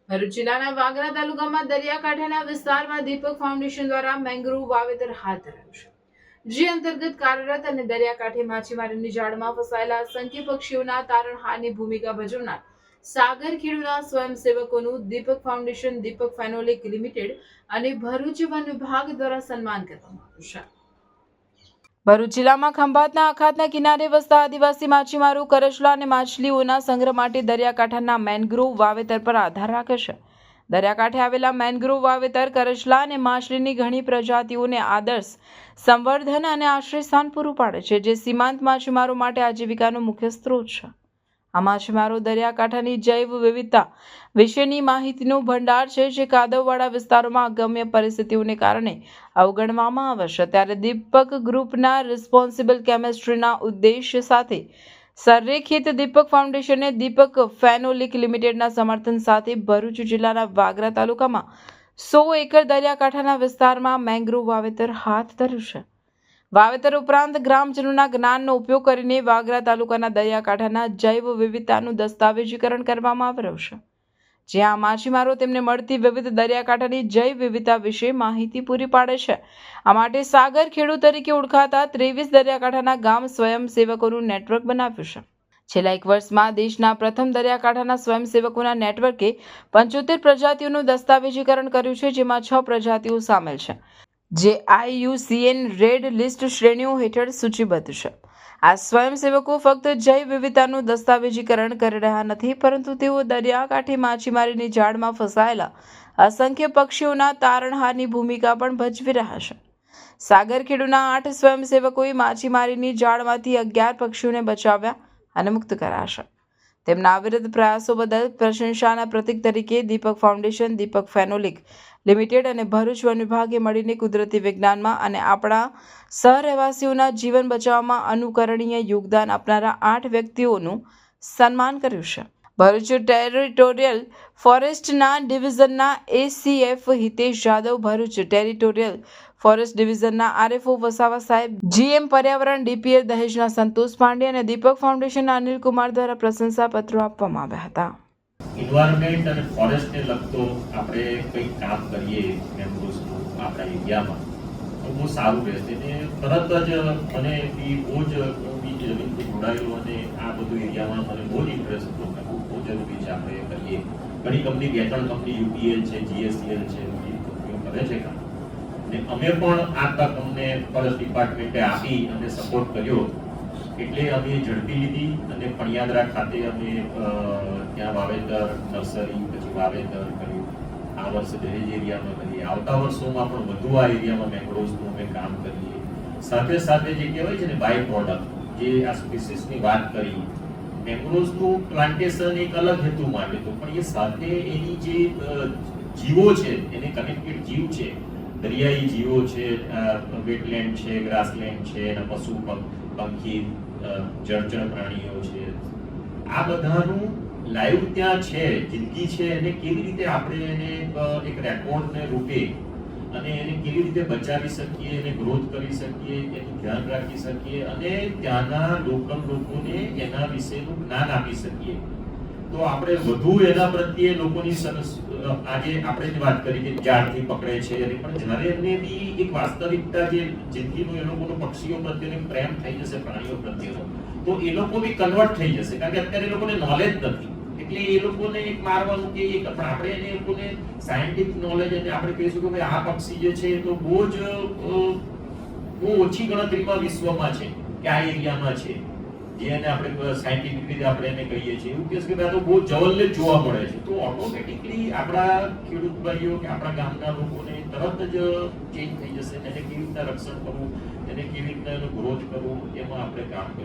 ભરૂચ જિલ્લાના વાગરા તાલુકામાં દરિયાકાંઠાના વિસ્તારમાં દીપક ફાઉન્ડેશન દ્વારા મેંગ્રોવ વાવેતર હાથ ધરાયું છે, જે અંતર્ગત કાર્યરત અને દરિયાકાંઠે માછીમારીની જાળમાં ફસાયેલા અસંખ્ય પક્ષીઓના તારણહારની ભૂમિકા ભજવનાર સાગર ખેડૂના સ્વયંસેવકોનું દીપક ફાઉન્ડેશન, દીપક ફેનોલિક લિમિટેડ અને ભરૂચ વન વિભાગ દ્વારા સન્માન કરવામાં આવ્યું છે. ભરૂચ જિલ્લામાં ખંભાતના અખાતના કિનારે વસતા આદિવાસી માછીમારો કરચલા અને માછલીઓના સંગ્રહ માટે દરિયાકાંઠાના મેનગ્રોવ વાવેતર પર આધાર રાખે છે. દરિયાકાંઠે આવેલા મેનગ્રોવ વાવેતર કરચલા અને માછલીની ઘણી પ્રજાતિઓને આદર્શ સંવર્ધન અને આશ્રયસ્થાન પૂરું પાડે છે, જે સીમાંત માછીમારો માટે આજીવિકાનો મુખ્ય સ્ત્રોત છે. આ માછીમારો દરિયાકાંઠાની જૈવ વિવિધતા વિશેની માહિતીનો ભંડાર છે, જે કાદવવાળા વિસ્તારોમાં અગમ્ય પરિસ્થિતિઓને કારણે અવગણવામાં આવે છે. ત્યારે દીપક ગ્રુપના રિસ્પોન્સિબલ કેમિસ્ટ્રીના ઉદ્દેશ્ય સાથે સંરેખિત દીપક ફાઉન્ડેશને દીપક ફેનોલિક લિમિટેડના સમર્થન સાથે ભરૂચ જિલ્લાના વાગરા તાલુકામાં 100 એકર દરિયાકાંઠાના વિસ્તારમાં મેંગ્રોવ વાવેતર હાથ ધર્યું છે. વાવેતર ઉપરાંત ગ્રામજનોના જ્ઞાનનો ઉપયોગ કરીને વાગરા તાલુકાના દરિયાકાંઠાના જૈવ વિવિધતાનું દસ્તાવેજીકરણ કરવામાં આવી રહ્યું છે, જ્યાં માછીમારો તેમને મળતી વિવિધ દરિયાકાંઠાની જૈવ વિવિધતા વિશે માહિતી પૂરી પાડે છે. આ માટે સાગર ખેડૂત તરીકે ઓળખાતા 23 દરિયાકાંઠાના ગામ સ્વયંસેવકોનું નેટવર્ક બનાવ્યું છે. છેલ્લા 1 વર્ષમાં દેશના પ્રથમ દરિયાકાંઠાના સ્વયંસેવકોના નેટવર્કે 75 પ્રજાતિઓનું દસ્તાવેજીકરણ કર્યું છે, જેમાં 6 પ્રજાતિઓ સામેલ છે, જે IUCN રેડ લિસ્ટ શ્રેણીઓ હેઠળ સૂચિબદ્ધ છે. આ સ્વયંસેવકો ફક્ત જૈવ વિવિધતાનું દસ્તાવેજીકરણ કરી રહ્યા નથી, પરંતુ તેઓ દરિયાકાંઠે માછીમારીની જાળમાં ફસાયેલા અસંખ્ય પક્ષીઓના તારણહારની ભૂમિકા પણ ભજવી રહ્યા છે. સાગર ખેડૂના 8 સ્વયંસેવકોએ માછીમારીની જાળમાંથી 11 પક્ષીઓને બચાવ્યા અને મુક્ત કર્યા છે. તેમના અવિરત પ્રયાસો બદલ પ્રશંસાના પ્રતીક તરીકે દીપક ફાઉન્ડેશન, દીપક ફેનોલિક લિમિટેડ અને ભરૂચ વન વિભાગે મળીને કુદરતી વિજ્ઞાનમાં અને આપણા સહરહેવાસીઓના જીવન બચાવવામાં અનુકરણીય યોગદાન આપનારા 8 વ્યક્તિઓનું સન્માન કર્યું છે. ભરૂચ ટેરિટોરિયલ ફોરેસ્ટના ડિવિઝનના ACF Hitesh Jadav, Bharuch territorial forest ડિવિઝનના RFO વસાવા સાહેબ, GM પર્યાવરણ DPL દહેજના સંતોષ પાંડે અને દીપક ફાઉન્ડેશનના અનિલ કુમાર દ્વારા પ્રશંસા પત્રો આપવામાં આવ્યા હતા. એન્વાયરમેન્ટ અને ફોરેસ્ટને લગતો આપણે કંઈક કામ કરીએ મેમ્બર્સનું આપણા એરિયામાં તો બહુ સારું રહેશે. ને તરત જ મને બી બહુ જ જમીનથી જોડાયેલો અને આ બધું એરિયામાં મને બહુ જ ઇન્ટરેસ્ટ હતો. બહુ જરૂરી છે આપણે કરીએ. ઘણી કંપની, 2-3 કંપની UPL છે, GSCL છે, બધી કંપનીઓ કરે છે કામ. ને અમે પણ આ તક અમને ફોરેસ્ટ ડિપાર્ટમેન્ટે આપી અને સપોર્ટ કર્યો, એટલે અમે ઝડપી લીધી અને પણિયાદરા ખાતે અમે ત્યાં વાવેતર, નર્સરી, પછી વાવેતર કર્યું. આ વર્ષે દહેજ એરિયામાં કરીએ, આવતા વર્ષોમાં પણ વધુ આ એરિયામાં મેંગ્રોવ્સનું અમે કામ કરીએ. સાથે સાથે જે કહેવાય છે ને બાય પ્રોડક્ટ, જે આ સ્પીસીસની વાત કરી, મેંગ્રોવ્સનું પ્લાન્ટેશન એક અલગ હેતુ માટે હતું, પણ એ સાથે એની જે જીવો છે, એને કનેક્ટેડ જીવ છે, દરિયાઈ જીવો છે, વેટલેન્ડ છે, ગ્રાસલેન્ડ છે, એના પશુ પંખી, જળચર પ્રાણીઓ છે, આ બધાનું લાઈવ ત્યાં છે, જિંદગી છે, એને કેવી રીતે આપણે એને એક રેકોર્ડને રૂપે અને એને કેવી રીતે બચાવી શકીએ, એને ગ્રોથ કરી શકીએ, એનું ધ્યાન રાખી શકીએ અને ત્યાંના લોકલ લોકોને એના વિશેનું જ્ઞાન આપી શકીએ. તો આપણે વધુ એના પ્રત્યે લોકોની આજે આપણે જ વાત કરી કે ઝાડથી પકડે છે, પણ જ્યારે એમને બી એક વાસ્તવિકતા જે જિંદગીનો એ લોકોનો પક્ષીઓ પ્રત્યેનો પ્રેમ થઈ જશે, પ્રાણીઓ પ્રત્યેનો, તો એ લોકો બી કન્વર્ટ થઈ જશે. કારણ કે અત્યારે એ લોકોને નોલેજ નથી, એટલે એ લોકોને એક મારવાનું કે એક આપણે એને એ લોકોને સાયન્ટિફિક નોલેજ અને આપણે કહીશું કે ભાઈ આ પક્ષી જે છે તો બહુ ઓછી ગણતરીમાં વિશ્વમાં છે કે આ એરિયામાં છે, જેને આપણે સાયન્ટિફિક રીતે આપણે એને કહીએ છીએ. એવું કહેશે કે ભાઈ તો બહુ જવલ્લે જોવા મળે છે, તો ઓટોમેટિકલી આપણા ખેડૂત ભાઈઓ કે આપણા ગામના લોકોને તરત જ ચેન્જ થઈ જશે. એને કેવી રીતના રક્ષણ કરવું, એને કેવી રીતના એનો ગ્રોથ કરવું, એમાં આપણે કામ કરીશું.